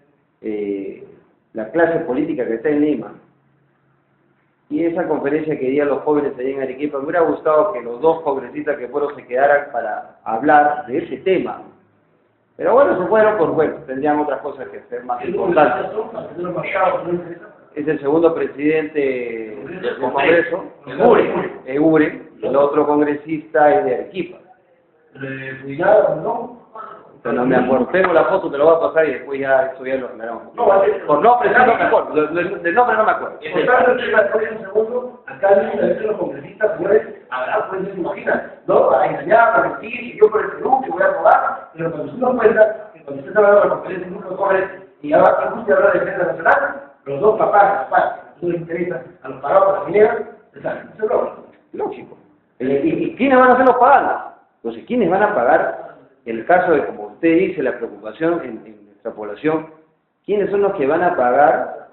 B: la clase política que está en Lima. Y esa conferencia que dieron los jóvenes allí en Arequipa, me hubiera gustado que los dos congresistas que fueron se quedaran para hablar de ese tema. Pero bueno, se fueron por bueno, tendrían otras cosas que ser más importantes. Es el segundo presidente del Congreso, Egure, el otro congresista es de Arequipa. No me acuerdo, tengo la foto, te lo voy a pasar y después ya eso ya lo aclaramos. Por nombre sí no me acuerdo, del nombre no me acuerdo.
A: Acá hay los congresistas, señores, habrá, pues, se imagina, ¿no? A engañar, a mentir, y yo por el Perú, que voy a robar, pero cuando se nos cuenta, que cuando se está hablando de la conferencia de grupos jóvenes, y ya va que hablar de defensa nacional, los dos papás, no les interesa a los pagados, a las mineras, eso es
B: lógico. ¿Y quiénes van a ser los paganos? Entonces, ¿quiénes van a pagar el caso de, como usted dice, la preocupación en nuestra población? ¿Quiénes son los que van a pagar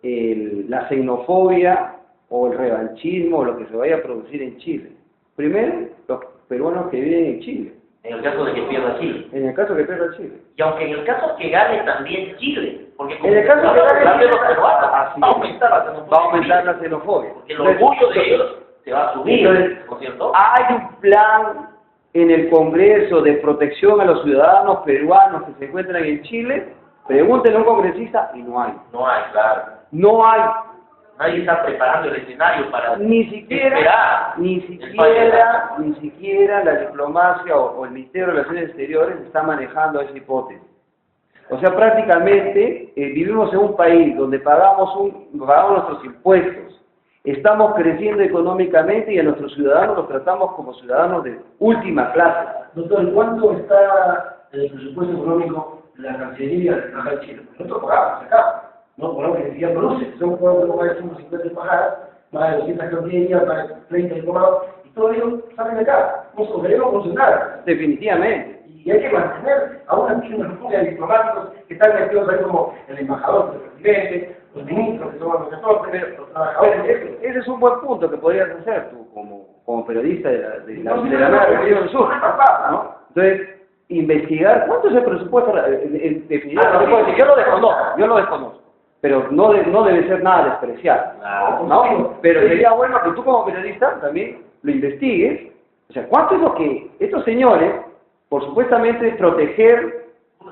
B: la xenofobia o el revanchismo o lo que se vaya a producir en Chile? Primero, los peruanos que viven en Chile.
C: En el caso de que pierda Chile.
B: En el caso que pierda Chile.
C: Y aunque en el caso que gane también Chile. Porque como
B: en el caso que gane Chile,
C: va a aumentar la xenofobia. Porque el orgullo de ellos se va a subir,
B: entonces,
C: ¿no es cierto?
B: Hay un plan en el Congreso de protección a los ciudadanos peruanos que se encuentran en Chile. Pregúntenle a un congresista y no hay.
C: No hay, claro.
B: No hay.
C: Nadie está preparando el escenario para
B: ni siquiera la diplomacia o el Ministerio de Relaciones Exteriores está manejando esa hipótesis. O sea, prácticamente vivimos en un país donde pagamos nuestros impuestos, estamos creciendo económicamente y a nuestros ciudadanos los tratamos como ciudadanos de última clase.
A: Doctor, ¿cuánto está el presupuesto económico de la Cancillería de Embajada de Chile? Nosotros pagamos acá. No, por lo que decían produce, son más de 150 embajadas, más de 200 cancillerías, más de 30 diplomados, y todo ello sale de acá. Nos queremos concentrar.
B: Definitivamente.
A: Y hay que mantener aún así una república de diplomáticos que están metidos ahí como el embajador del presidente, los ministros que son los asesores, los trabajadores.
B: Ese es un buen punto que podrías hacer tú como periodista de la nueva región del sur, ¿no? Entonces, investigar cuánto es el presupuesto definitivamente. Yo lo desconozco. Pero no debe ser nada despreciable, ¿no? Pero sería bueno que tú como periodista también lo investigues. O sea, ¿cuánto es lo que estos señores, por supuestamente proteger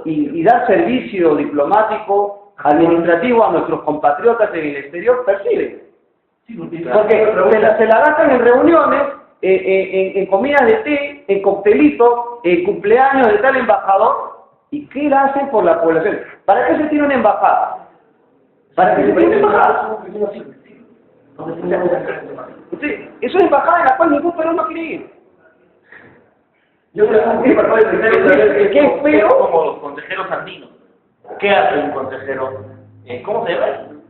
B: y dar servicio diplomático, administrativo a nuestros compatriotas en el exterior, perciben? Porque se la gastan en reuniones, en comidas de té, en coctelitos, en cumpleaños de tal embajador. ¿Y qué la hacen por la población? ¿Para qué se tiene una embajada? Para que se tiene embajada. Eso es embajada en la cual ningún peruano quiere ir.
C: Yo creo que
B: ¿Qué feo?
C: Como los consejeros andinos. ¿Qué hace un consejero? ¿Cómo se llama?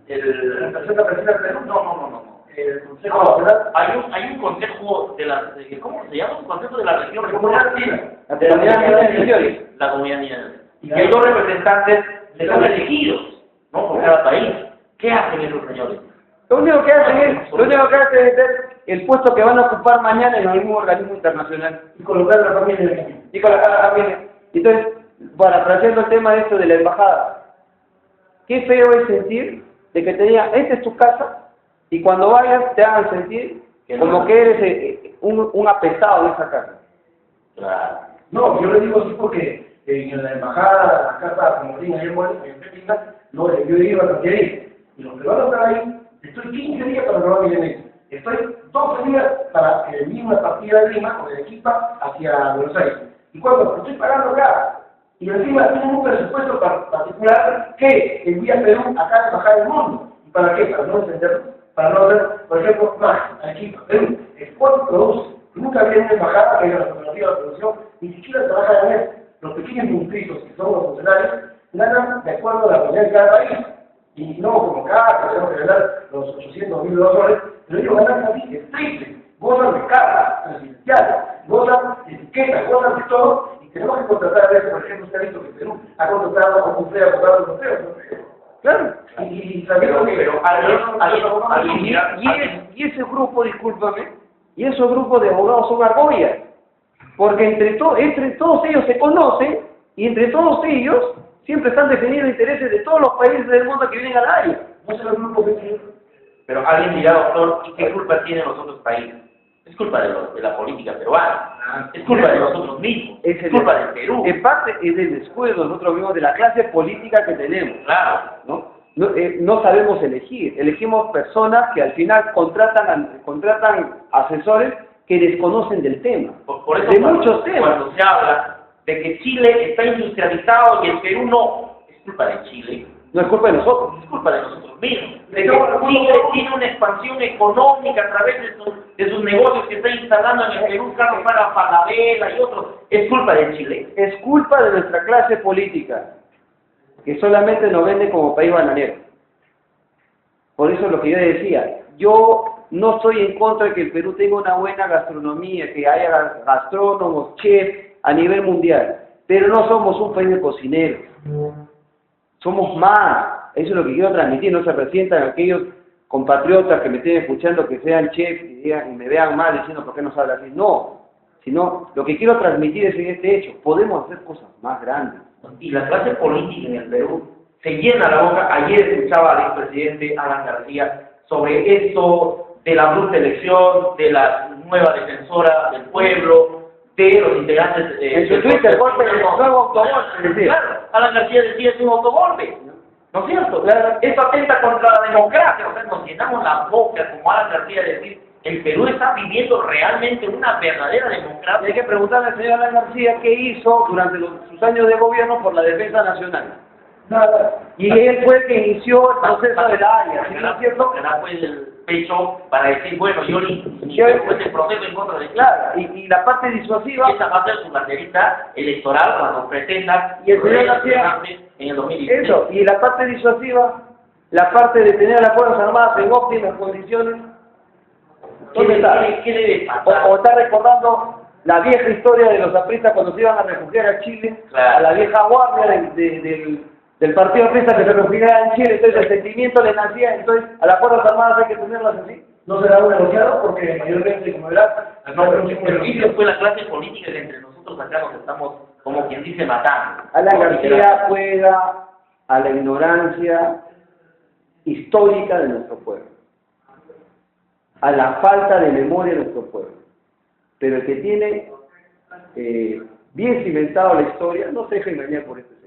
A: ¿La persona presidenta del Perú?
C: No.
A: El Consejo Nacional.
C: Hay un consejo de la... ¿Cómo se llama? Un consejo de la región.
A: La Comunidad Andina.
C: La Comunidad Andina. Y que hay dos representantes que son elegidos, ¿no? Por cada país. ¿Qué hacen esos señores?
B: Lo único que hacen es ver el puesto que van a ocupar mañana en algún organismo internacional.
A: Y colocar a la familia de aquí.
B: Entonces, parafraseando el tema de esto de la embajada, qué feo es sentir de que te digan, esta es tu casa, y cuando vayas te hagan sentir como que eres un apestado en esa casa.
C: Claro.
A: No, yo le digo así porque en la embajada, la casa como tiene ahí en Pepina, no, yo iba a Cancillería. Y los peruanos están ahí, estoy 15 días para robar mi dinero. Estoy 12 días para que envíe una partida de Lima o de Arequipa hacia Buenos Aires. ¿Y cuándo? Estoy pagando acá. Y encima tienen un presupuesto particular que envía Perú a cada embajada del mundo. ¿Y para qué? Para no entenderlo. para no hacer, por ejemplo, más, aquí, Perú, ¿cuánto produce? Nunca había una embajada que haya la fotografía de la producción, ni siquiera trabaja en eso. Los pequeños municipios que son los funcionarios ganan de acuerdo a la posibilidad de cada país. Y no como acá, que tenemos que ganar los 800.000 dólares, pero ellos ganan casi el triple. Gozan de carga presidencial, gozan de etiquetas, gozan de todo, y tenemos que contratar a veces, por ejemplo, usted ha visto que Perú ha contratado a un feo, a contratar a un feo. Claro. Y sabiendo que...
C: Pero
B: y ese grupo, discúlpame, y esos grupos de abogados son argollas, porque entre todos ellos se conocen, y entre todos ellos siempre están defendiendo intereses de todos los países del mundo que vienen al área.
A: No son los grupos de...
C: Pero alguien dirá, doctor, ¿y qué culpa tienen los otros países? Es culpa de la política peruana, es culpa de nosotros mismos, es culpa del Perú.
B: En parte es del descuido nosotros mismos, de la clase política que tenemos.
C: Claro.
B: No sabemos elegir, elegimos personas que al final contratan asesores que desconocen del tema,
C: Por eso
B: de muchos temas.
C: Cuando se habla de que Chile está industrializado y el Perú no, es culpa de Chile.
B: No es culpa de nosotros.
C: Es culpa de nosotros mismos. De que Chile tiene una expansión económica a través de sus negocios que está instalando en el Perú, carros para Falabella y otros. Es culpa de Chile.
B: Es culpa de nuestra clase política, que solamente nos vende como país bananero. Por eso es lo que yo decía, yo no estoy en contra de que el Perú tenga una buena gastronomía, que haya gastrónomos, chefs a nivel mundial, pero no somos un país de cocineros. Somos más, eso es lo que quiero transmitir, no se resientan aquellos compatriotas que me estén escuchando que sean chefs y me vean mal diciendo por qué no se habla así, no, sino lo que quiero transmitir es en este hecho, podemos hacer cosas más grandes.
C: Y la clase política en el Perú se llena la boca. Ayer escuchaba al expresidente Alan García sobre esto de la bruta elección, de la nueva defensora del pueblo, de los integrantes
B: en su Twitter, golpe de nuevo autogolpe.
C: Claro, Alan García decía es un autogolpe, ¿no es cierto? Claro. Esto atenta contra la democracia, o sea, nos llenamos la boca, como Alan García decir, el Perú está viviendo realmente una verdadera democracia.
B: Y hay que preguntarle al señor Alan García qué hizo durante sus años de gobierno por la defensa nacional.
A: Nada.
B: Y él fue el que inició el proceso de la Haya, ¿sí, no es cierto?
C: Fue el pecho para decir, bueno, yo inicio pues el proceso en contra de...
B: Claro, y la parte disuasiva...
C: Esa va a ser su banderita electoral cuando pretenda...
B: Y el señor García...
C: En el 2016.
B: Eso, y la parte disuasiva, la parte de tener a las Fuerzas Armadas en óptimas condiciones... ¿Dónde está?
C: ¿Qué debe pasar?
B: O está recordando la vieja historia de los apristas cuando se iban a refugiar a Chile,
C: claro,
B: a la vieja guardia del partido aprista que se refugiaba en Chile, entonces el sentimiento le nacía, entonces a las Fuerzas Armadas hay que tenerlas así.
A: No será un negociado porque mayormente, como verás,
C: pero esa fue la clase política que entre nosotros acá nos estamos, como quien dice, matando.
B: Alan García juega a la ignorancia histórica de nuestro pueblo, a la falta de memoria de nuestro pueblo. Pero el que tiene bien cimentado la historia no se deja engañar por este señor.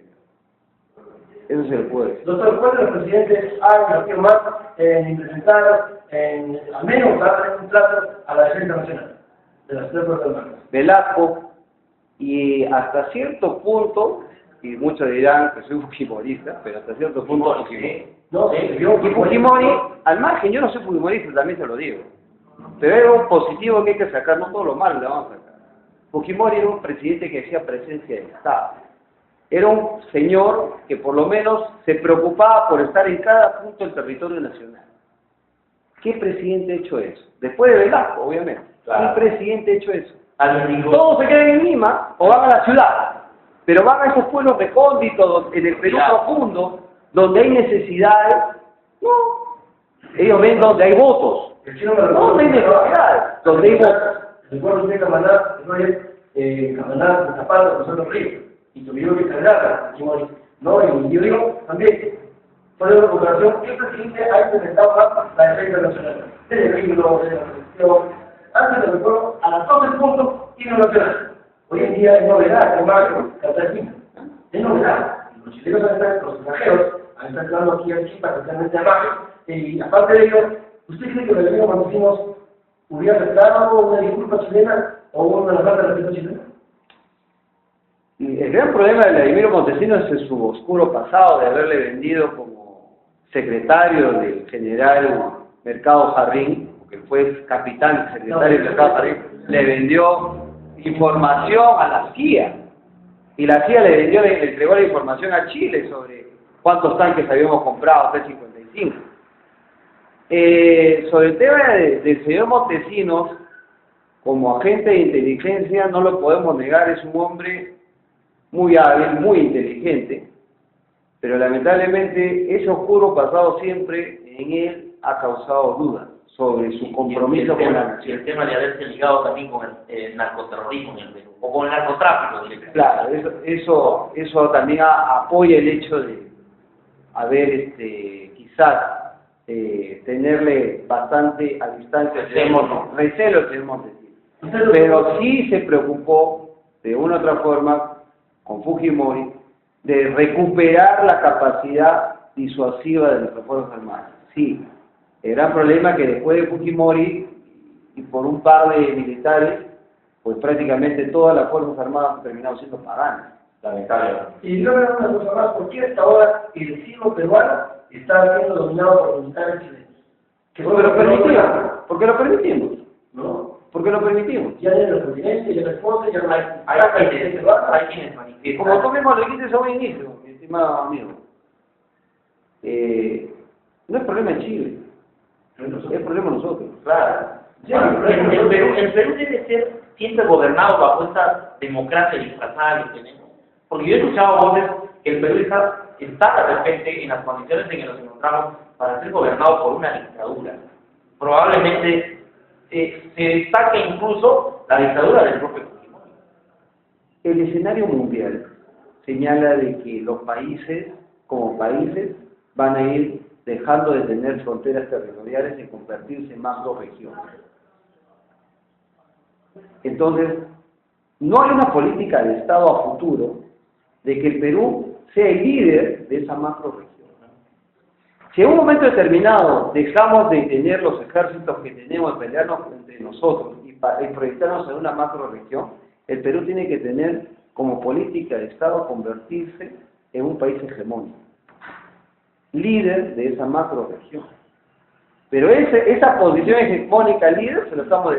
B: Eso se lo puedo decir.
A: Doctor, ¿cuál de los presidentes ha invertido más en implementar, al menos darle un plazo a la defensa nacional de las tres fuerzas armadas?
B: Velasco, y hasta cierto punto, y muchos dirán que soy fujimorista, pero hasta cierto punto Fujimori.
A: No,
B: Y Fujimori, al margen, yo no soy fujimorista, también se lo digo. Pero hay algo positivo que hay que sacar, no todo lo malo le vamos a sacar. Fujimori era un presidente que hacía presencia del Estado. Era un señor que por lo menos se preocupaba por estar en cada punto del territorio nacional. ¿Qué presidente ha hecho eso? Después de Velasco, obviamente.
C: Claro.
B: ¿Qué presidente ha hecho eso? Todos se quedan en Lima o van a la ciudad, pero van a esos pueblos recónditos, en el Perú profundo, donde hay necesidades. No, ellos ven donde hay votos. No hay necesidades, donde hay votos.
A: Recuerdo usted Camaná, Camaná, de Zapata, Rosendo Ríos, y tuvieron que cargar ¿no? Y yo digo también, por la recuperación, ¿qué presidente ha implementado más la defensa nacional? Desde el libro, desde la protección, antes del recuerdo, a las 12 puntos y no nacional. Hoy en día es novedad, hermano, Catalina. Es novedad. Los chilenos han estado, los extranjeros, han estado entrando aquí a Chile, especialmente a Maje, y aparte de ello, ¿usted cree que el gobierno cuando hicimos hubiera aceptado una disculpa chilena o una falta de respeto chilena?
B: El gran problema de Vladimiro Montesinos es su oscuro pasado de haberle vendido como secretario del general Mercado Jardín, que fue capitán, secretario de Mercado Jardín, le vendió información a la CIA. Y la CIA le entregó la información a Chile sobre cuántos tanques habíamos comprado, T-55. Sobre el tema del señor Montesinos, como agente de inteligencia, no lo podemos negar, es un hombre muy hábil, muy inteligente, pero lamentablemente ese oscuro pasado siempre en él ha causado dudas sobre su compromiso con la nación.
C: Y el tema de haberse ligado también con el narcoterrorismo en el Perú, o con el narcotráfico directamente.
B: Claro, eso también apoya el hecho de haber quizás tenerle bastante a distancia recelo al señor Montesinos. Pero sí se preocupó de una u otra forma con Fujimori de recuperar la capacidad disuasiva de nuestras Fuerzas Armadas. Sí, el gran problema que después de Fujimori y por un par de militares, pues prácticamente todas las Fuerzas Armadas han terminado siendo paganas.
C: Lamentablemente.
A: Y yo veo una cosa más, ¿por qué hasta ahora el cielo peruano está siendo dominado por militares chilenos?
B: Porque lo permitimos. Porque lo permitimos.
A: ¿No?
B: Porque lo permitimos.
A: Ya no hay la presidencia, ya no hay fondos, ya no hay...
C: Hay quienes manifiestan.
B: Como tú mismo le dijiste a un inicio, mi estimado amigo, no es problema de Chile, es problema de nosotros.
C: Claro.
A: Sí,
C: El Perú debe ser siempre gobernado bajo esta democracia disfrazada que tenemos. Porque yo he escuchado voces que el Perú está de repente en las condiciones en que nos encontramos para ser gobernado por una dictadura. Probablemente se destaque incluso la dictadura del propio Fujimori.
B: El escenario mundial señala de que los países, como países, van a ir dejando de tener fronteras territoriales y convertirse en macro-regiones. Entonces, no hay una política de Estado a futuro de que el Perú sea el líder de esa macro-región. Si en un momento determinado dejamos de tener los ejércitos que tenemos, pelearnos entre nosotros y proyectarnos en una macro-región, el Perú tiene que tener como política de Estado convertirse en un país hegemónico, líder de esa macro-región. Pero esa posición hegemónica líder se lo estamos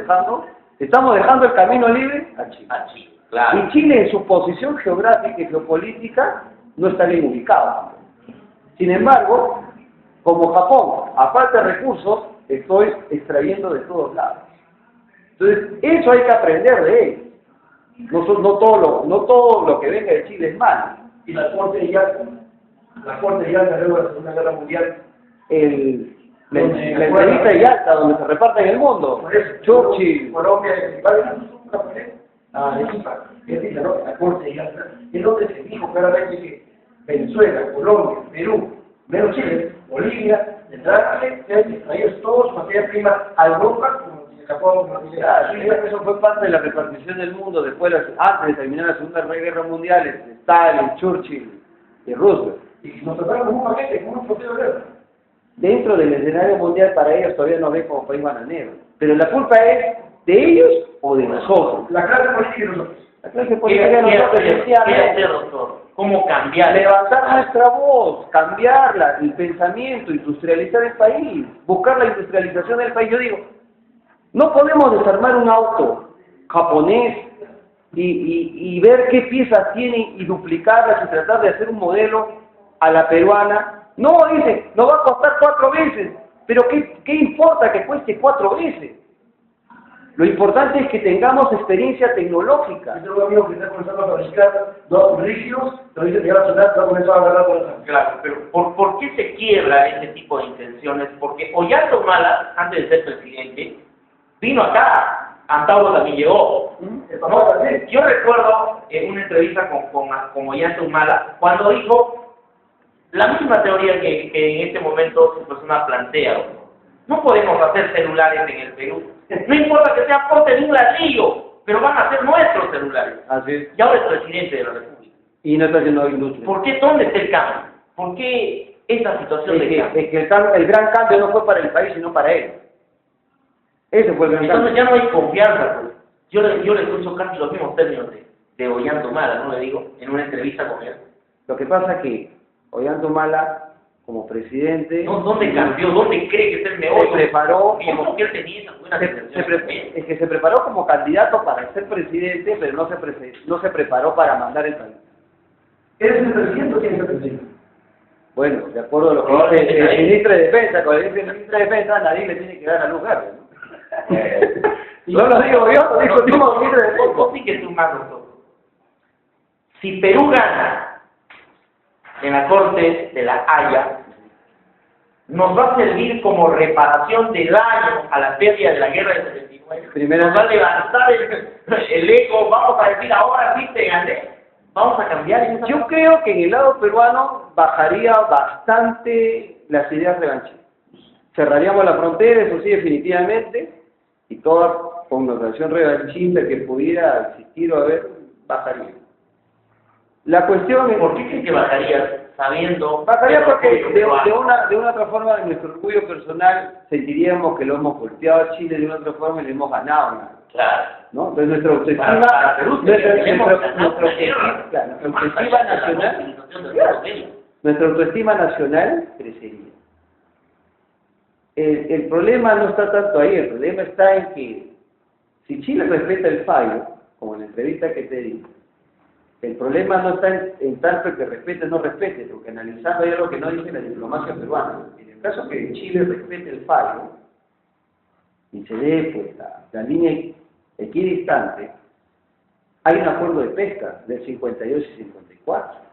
B: dejando el camino libre a Chile.
C: Claro.
B: Y Chile en su posición geográfica y geopolítica no está bien ubicado. Sin embargo, como Japón, a falta de recursos, estoy extrayendo de todos lados. Entonces, eso hay que aprender de él. No todo lo que venga de Chile es malo.
A: Y la Corte de Yalta luego de la Segunda Guerra Mundial,
B: La entrevista de Yalta, donde se reparten el mundo.
A: por eso,
B: Churchill.
A: Colombia, la Corte de Yalta, es donde se dijo claramente que Venezuela, Colombia, Perú, menos Chile, Bolivia, tendrán que extraer todos su materia prima a Europa, como se escapó de la Bolivia.
B: Eso fue parte de la repartición del mundo después, antes de terminar la Segunda Guerra Mundial, Stalin, Churchill y Roosevelt.
A: Y nos trataron como un paquete, como un propio de guerra.
B: Dentro del escenario mundial para ellos todavía no ven como país bananero. Pero la culpa es de ellos o de nosotros.
A: La clase política de nosotros.
B: La clase política de nosotros,
C: ¿Qué hacer, doctor? ¿Cómo cambiar?
B: levantar nuestra voz, cambiarla, el pensamiento, industrializar el país, buscar la industrialización del país. Yo digo, no podemos desarmar un auto japonés y ver qué piezas tiene y duplicarlas y tratar de hacer un modelo a la peruana. No, dice, nos va a costar 4 veces, pero ¿qué importa que cueste 4 veces? Lo importante es que tengamos experiencia tecnológica.
A: Yo tengo un amigo que está comenzando a fabricar dos rígidos, pero dice que ya va a sonar, va a comenzar a agarrar con eso.
C: Claro, pero ¿por qué se quiebra ese tipo de intenciones? Porque Ollanta Humala, antes de ser presidente, vino acá, Antauro también llegó. ¿No? Yo recuerdo en una entrevista con Ollanta Humala, cuando dijo la misma teoría que en este momento su persona plantea. No podemos hacer celulares en el Perú. No importa que sea porte de un ladrillo, pero van a ser nuestros celulares.
B: Así es.
C: Y ahora es presidente de la República.
B: Y no está haciendo industria.
C: ¿Por qué? ¿Dónde está el cambio? ¿Por qué esa situación de cambio?
B: Es que el gran cambio no fue para el país, sino para él. Ese fue el gran
C: Entonces
B: cambio.
C: ya no hay confianza. Pues. Yo le escucho casi los mismos términos de Ollanta Humala, ¿no? Le digo, en una entrevista con él.
B: Lo que pasa es que Ollanta Humala, como presidente.
C: No, ¿dónde cambió? ¿Dónde cree que es el mejor?
B: Se preparó
C: Yo
B: como-
C: creo que él tenía esas buenas intenciones.
B: es que se preparó como candidato para ser presidente, pero no se preparó para mandar el país.
A: ¿Eres el presidente o quién es el presidente?
B: Bueno, de acuerdo a lo que dice el ministro de Defensa, cuando dice el ministro de Defensa, nadie le tiene que dar la luz verde, ¿no? No lo digo yo, lo dijo el mismo ministro de Defensa.
C: Vos sí que tú más nosotros. Si Perú gana en la Corte de la Haya, nos va a servir como reparación del daño a la pérdida de la guerra del 79. Nos va a levantar el ego, vamos a decir, ahora sí te gané. Vamos a cambiar en esa
B: Yo creo que en el lado peruano bajaría bastante las ideas revanchistas. Cerraríamos la frontera, eso sí, definitivamente, y toda connotación revanchista que pudiera existir o haber, bajaría. La cuestión es...
C: ¿Por qué crees que bajarías sabiendo?
B: Bajaría porque
C: el apoyo
B: de una otra forma, en nuestro orgullo personal, sentiríamos que lo hemos golpeado a Chile de una otra forma y le hemos ganado una.
C: Claro.
B: ¿No? Entonces nuestra autoestima,
C: Para Perú,
B: nuestra autoestima nacional crecería. El problema no está tanto ahí, el problema está en que si Chile respeta el fallo, como en la entrevista que te di, el problema no está en tanto que respete o no respete, porque analizando ya lo que no dice la diplomacia peruana, en el caso que Chile respete el fallo y se dé pues, la línea equidistante, hay un acuerdo de pesca del 52 y 54.